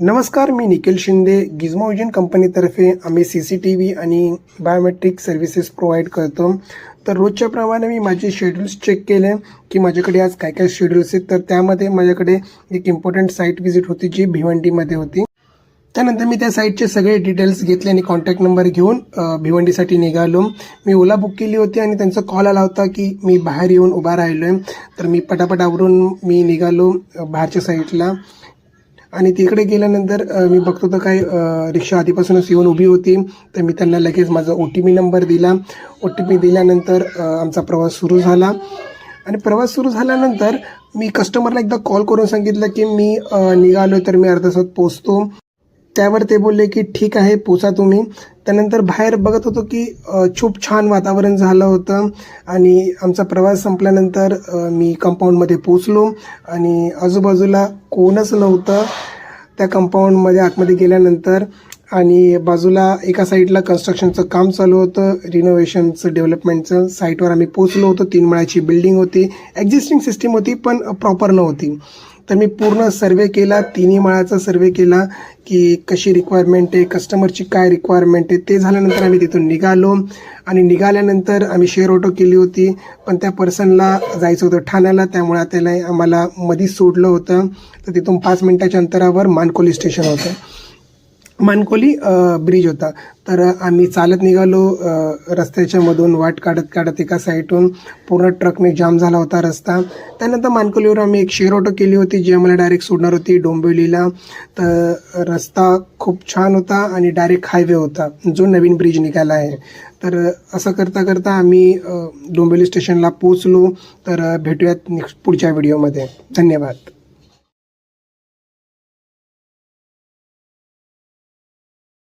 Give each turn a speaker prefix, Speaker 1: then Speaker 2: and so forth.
Speaker 1: नमस्कार, मी निखिल शिंदे. गिझमो विजन कंपनीतर्फे आम्ही CCTV आणि बायोमेट्रिक सर्व्हिसेस प्रोव्हाइड करतो. तर रोजच्या प्रमाणे मी माझे शेड्यूल्स चेक केले की माझ्याकडे आज काय काय शेड्यूल्स आहेत. तर त्यामध्ये माझ्याकडे एक इम्पॉर्टंट साईट व्हिजिट होती जी भिवंडीमध्ये होती. त्यानंतर मी त्या साईटचे सगळे डिटेल्स घेतले आणि कॉन्टॅक्ट नंबर घेऊन भिवंडीसाठी निघालो. मी ओला बुक केली होती आणि त्यांचा कॉल आला होता की मी बाहेर येऊन उभा राहिलो आहे. तर मी पटापट आवरून मी निघालो बाहेरच्या साईटला आणि तिकडे गेल्यानंतर मी बघतो तर काय रिक्षा आधीपासूनच येऊन उभी होती. तर मी त्यांना लगेच माझा OTP नंबर दिला. OTP दिल्यानंतर आमचा प्रवास सुरू झाला आणि प्रवास सुरू झाल्यानंतर मी कस्टमरला एकदा कॉल करून सांगितलं की मी निघालो तर मी अर्धा तासात पोचतो. त्यावर ते बोलले की ठीक आहे, पोचा तुम्ही. त्यानंतर बाहेर बघत होतो की खूप छान वातावरण झालं होतं आणि आमचा प्रवास संपल्यानंतर मी कंपाऊंडमध्ये पोचलो आणि आजूबाजूला कोणच नव्हतं त्या कंपाऊंडमध्ये. आतमध्ये गेल्यानंतर आणि बाजूला एका साईडला कन्स्ट्रक्शनचं काम चालू होतं, रिनोव्हेशनचं, डेव्हलपमेंटचं. साईटवर आम्ही पोचलो होतो. 3 माळ्याची बिल्डिंग होती. एक्झिस्टिंग सिस्टीम होती पण प्रॉपर नव्हती. तर मी पूर्ण सर्वे केला, 3ही माळाचा सर्वे केला की कशी रिक्वायरमेंट आहे, कस्टमरची काय रिक्वायरमेंट आहे. ते झाल्यानंतर आम्ही तिथून निघालो आणि निघाल्यानंतर आम्ही शेअर ऑटो केली होती. पण त्या पर्सनला जायचं होतं ठाण्याला, त्यामुळे त्याला आम्हाला मधीच सोडलं होतं. तर तिथून 5 मिनिटाच्या अंतरावर मानकोली स्टेशन होतं, मानकोली ब्रिज होता. तर आम्ही चालत निघालो रस्त्याच्या मधून वाट काढत काढत. एका साईडहून पूर्ण ट्रकने जाम झाला होता रस्ता. त्यानंतर मानकोलीवर आम्ही एक शेअर ऑटो केली होती जी आम्हाला डायरेक्ट सोडणार होती डोंबिवलीला. तर रस्ता खूप छान होता आणि डायरेक्ट हायवे होता जो नवीन ब्रिज निघाला आहे. तर असं करता करता आम्ही डोंबिवली स्टेशनला पोचलो. तर भेटूयात पुढच्या व्हिडिओमध्ये. धन्यवाद.